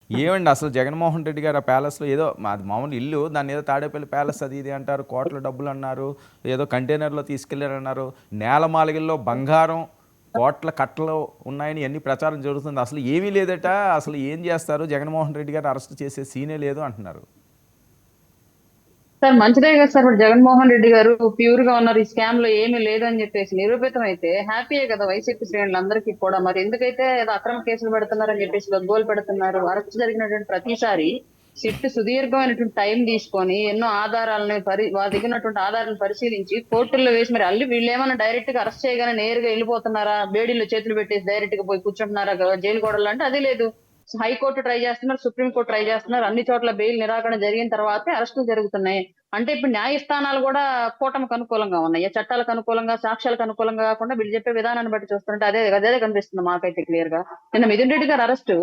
ఏవండి అసలు జగన్మోహన్ రెడ్డి గారు ఆ ప్యాలెస్‌లో ఏదో మాది మామూలు ఇల్లు. దాన్నేదో తాడేపల్లి ప్యాలెస్ అది ఇది అంటారు. కోట్ల డబ్బులన్నారు. ఏదో కంటైనర్‌లో తీసుకెళ్లారన్నారు. నేలమాళిగల్లో బంగారం, కోట్ల కట్టలు ఉన్నాయని ఇయన్నీ ప్రచారం జరుగుతుంది. అసలు ఏమీ లేదట. అసలు ఏం చేస్తారు? జగన్మోహన్ రెడ్డి గారిని అరెస్ట్ చేసే సీనే లేదు అంటున్నారు. సార్ మంచిదే కదా సార్. ఇప్పుడు జగన్మోహన్ రెడ్డి గారు ప్యూర్ గా ఉన్నారు. ఈ స్కామ్ లో ఏమీ లేదని చెప్పేసి నిరూపితం అయితే హ్యాపీయే కదా వైసీపీ శ్రేణులందరికీ కూడా. మరి ఎందుకైతే ఏదో అక్రమ కేసులు పెడుతున్నారని చెప్పేసి గగ్గోలు పెడుతున్నారు? అరెస్ట్ జరిగినటువంటి ప్రతిసారి సిట్ సుదీర్ఘమైనటువంటి టైం తీసుకొని ఎన్నో ఆధారాలను వారి దగ్గర ఉన్నటువంటి ఆధారాలను పరిశీలించి కోర్టుల్లో వేసి మరి అల్లి వీళ్ళు ఏమన్నా డైరెక్ట్ గా అరెస్ట్ చేయగానే నేరుగా వెళ్ళిపోతున్నారా? బేడీల్లో చేతులు పెట్టేసి డైరెక్ట్ గా పోయి కూర్చుంటున్నారా జైలు గోడలు అంటే అది లేదు. హైకోర్టు ట్రై చేస్తున్నారు, సుప్రీంకోర్టు ట్రై చేస్తున్నారు. అన్ని చోట్ల బెయిల్ నిరాకరణ జరిగిన తర్వాతే అరెస్టులు జరుగుతున్నాయి. అంటే ఇప్పుడు న్యాయస్థానాలు కూడా కూటమికి అనుకూలంగా ఉన్నాయి. చట్టాలకు అనుకూలంగా, సాక్ష్యాలకు అనుకూలంగా కాకుండా వీళ్ళు చెప్పే విధానాన్ని బట్టి చూస్తుంటే అదే అదే కనిపిస్తుంది మాకైతే క్లియర్ గా. నిన్న మిథున్ రెడ్డి గారు అరెస్టు,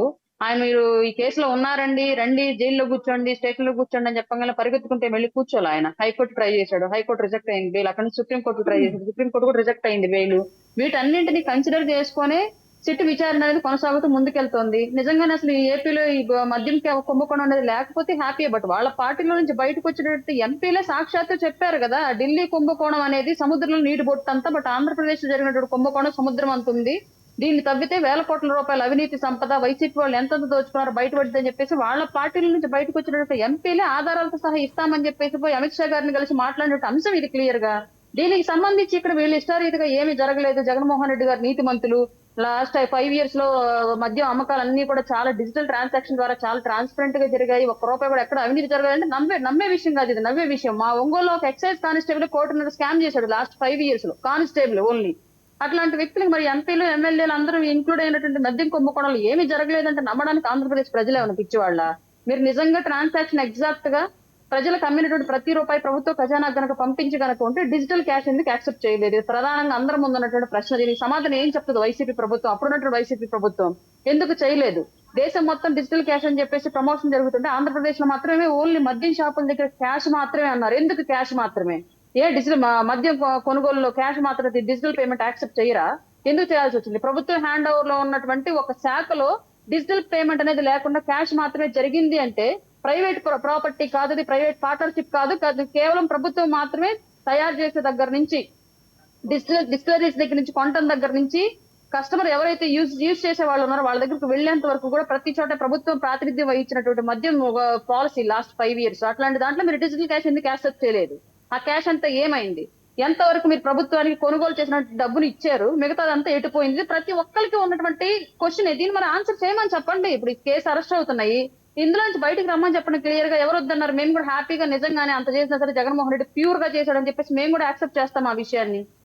ఆయన మీరు ఈ కేసులో ఉన్నారండి, రండి జైల్లో కూర్చోండి, స్టేషన్ లో కూర్చోండి అని చెప్పగానే పరిగెత్తుకుంటే వెళ్ళి కూర్చోలే ఆయన. హైకోర్టు ట్రై చేశాడు, హైకోర్టు రిజెక్ట్ అయింది బెయిల్. అక్కడ నుంచి సుప్రీంకోర్టు ట్రై చేశాడు, సుప్రీంకోర్టు కూడా రిజెక్ట్ అయింది బెయిల్. వీటన్నింటినీ కన్సిడర్ చేసుకొని సిట్ విచారణ అనేది కొనసాగుతూ ముందుకెళ్తోంది. నిజంగానే అసలు ఈ ఏపీలో ఈ మద్యం కుంభకోణం అనేది లేకపోతే హ్యాపీ. బట్ వాళ్ళ పార్టీలో నుంచి బయటకు వచ్చినట్టు ఎంపీలే సాక్షాత్తు చెప్పారు కదా, ఢిల్లీ కుంభకోణం అనేది సముద్రంలో నీటి బొట్టు అంతా, బట్ ఆంధ్రప్రదేశ్ లో జరిగినటువంటి కుంభకోణం సముద్రం అంత ఉంది. దీన్ని తవ్వితే వేల కోట్ల రూపాయల అవినీతి సంపద వైసీపీ వాళ్ళు ఎంతెంత దోచుకున్నారో బయటపడిందని చెప్పేసి వాళ్ళ పార్టీల నుంచి బయటకు వచ్చినటువంటి ఎంపీలే ఆధారాలతో సహా ఇస్తామని చెప్పేసి పోయి అమిత్ షా గారిని కలిసి మాట్లాడినట్టు అంశం ఇది క్లియర్ గా. దీనికి సంబంధించి ఇక్కడ వీళ్ళు ఇష్టారీతిగా ఏమీ జరగలేదు. జగన్మోహన్ రెడ్డి గారు నీతి మంతులు. లాస్ట్ 5 years లో మద్యం అమ్మకాలన్నీ కూడా చాలా డిజిటల్ ట్రాన్సాక్షన్ ద్వారా చాలా ట్రాన్స్పరెంట్ గా జరిగాయి. ఒక్క రూపాయి కూడా ఎక్కడ అవినీతి జరగాలంటే నమ్మే విషయం కాదు, ఇది నవ్వే విషయం. మా ఒంగోలులో ఒక ఎక్సైజ్ కానిస్టేబుల్ కోటిన్నర స్కామ్ చేశాడు లాస్ట్ 5 years లో, కానిస్టేబుల్ ఓన్లీ. అట్లాంటి వ్యక్తులకు మరి ఎంపీలు ఎమ్మెల్యేలు అందరూ ఇంక్లూడ్ అయినటువంటి మద్యం కుంభకోణాలు ఏమీ జరగలేదంటే నమ్మడానికి ఆంధ్రప్రదేశ్ ప్రజలు ఏమైనా పిచ్చివాళ్ళ? మీరు నిజంగా ట్రాన్సాక్షన్ ఎగ్జాక్ట్ గా ప్రజలకు అమ్మినటువంటి ప్రతి రూపాయి ప్రభుత్వ ఖజానా గనక పంపించి గనక ఉంటే డిజిటల్ క్యాష్ ఎందుకు యాక్సెప్ట్ చేయలేదు? ఇది ప్రధానంగా అందరి ముందు ఉన్నటువంటి ప్రశ్న. దీనికి సమాధానం ఏం చెప్తుంది వైసీపీ ప్రభుత్వం? అప్పుడున్నటువంటి వైసీపీ ప్రభుత్వం ఎందుకు చేయలేదు? దేశం మొత్తం డిజిటల్ క్యాష్ అని చెప్పేసి ప్రమోషన్ జరుగుతుంటే ఆంధ్రప్రదేశ్ లో మాత్రమే ఓన్లీ మద్యం షాపుల దగ్గర క్యాష్ మాత్రమే అన్నారు. ఎందుకు క్యాష్ మాత్రమే? ఏ డిజిటల్ మద్యం కొనుగోలులో క్యాష్ మాత్రమే డిజిటల్ పేమెంట్ యాక్సెప్ట్ చేయరా? ఎందుకు చేయాల్సి వచ్చింది? ప్రభుత్వ హ్యాండ్ ఓవర్ లో ఉన్నటువంటి ఒక శాఖలో డిజిటల్ పేమెంట్ అనేది లేకుండా క్యాష్ మాత్రమే జరిగింది అంటే ప్రైవేట్ ప్రాపర్టీ కాదు, అది ప్రైవేట్ పార్ట్నర్షిప్ కాదు, కేవలం ప్రభుత్వం మాత్రమే తయారు చేసే దగ్గర నుంచి డిస్టిలరీస్ దగ్గర నుంచి కొనటం దగ్గర నుంచి కస్టమర్ ఎవరైతే యూజ్ చేసే వాళ్ళు ఉన్నారో వాళ్ళ దగ్గరకు వెళ్లేంత వరకు కూడా ప్రతి చోట ప్రభుత్వం ప్రాతినిధ్యం వహించినటువంటి మద్యం పాలసీ లాస్ట్ 5 years. అట్లాంటి దాంట్లో మీరు డిజిటల్ క్యాష్ ఎందుకు యాక్సెప్ట్ చేయలేదు? ఆ క్యాష్ అంతా ఏమైంది? ఎంతవరకు మీరు ప్రభుత్వానికి కొనుగోలు చేసిన డబ్బులు ఇచ్చారు? మిగతాదంతా ఎటుపోయింది? ప్రతి ఒక్కరికి ఉన్నటువంటి క్వశ్చన్. దీన్ని మరి ఆన్సర్ చేయమని చెప్పండి. ఇప్పుడు ఈ కేసు అరెస్ట్ అవుతున్నాయి, ఇందులో నుంచి బయటకు రమ్మని చెప్పండి క్లియర్ గా. ఎవరు వద్దన్నారు? మేము కూడా హ్యాపీగా నిజంగానే అంత చేసినా సరే జగన్మోహన్ రెడ్డి ప్యూర్ గా చేశాడని చెప్పేసి మేము కూడా యాక్సెప్ట్ చేస్తాం ఆ విషయాన్ని.